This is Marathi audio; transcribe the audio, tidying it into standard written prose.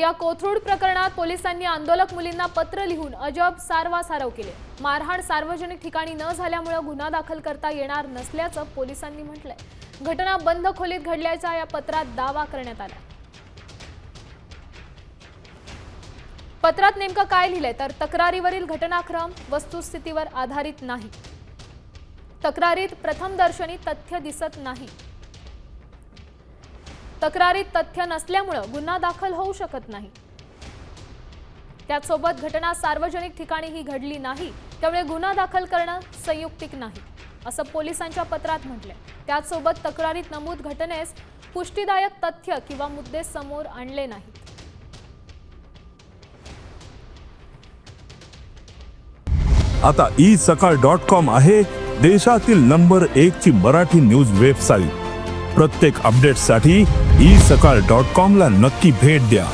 या कोथरूड प्रकरणात पोलिसांनी आंदोलक मुलींना पत्र लिहून अजब सारवासारव केले। मारहाण सार्वजनिक ठिकाणी न झाल्यामुळे गुन्हा दाखल करता येणार नसल्याचं पोलिसांनी म्हटलंय। घटना बंद खोलीत घडल्याचा या पत्रात दावा करण्यात आला। पत्रात नेमकं काय लिहिलंय तर तक्रारीवरील घटनाक्रम वस्तुस्थितीवर आधारित नाही। तक्रारीत प्रथमदर्शनी तथ्य दिसत नाही। तक्रारीत तथ्य नसल्यामुळे गुन्हा दाखल होऊ शकत नाही। त्यासोबत घटना सार्वजनिक ठिकाणी ही घडली नाही, त्यामुळे गुन्हा दाखल करणं संयुक्तिक नाही असं पोलिसांच्या पत्रात म्हटलंय। त्यासोबत तक्रारीत नमूद घटनेस पुष्टीदायक तथ्य किंवा मुद्दे समोर आणले नाहीत। आता isakal.com आहे देशातील नंबर 1 ची मराठी न्यूज वेबसाईट। प्रत्येक अपडेटसाठी isakal.com ला नक्की भेट द्या।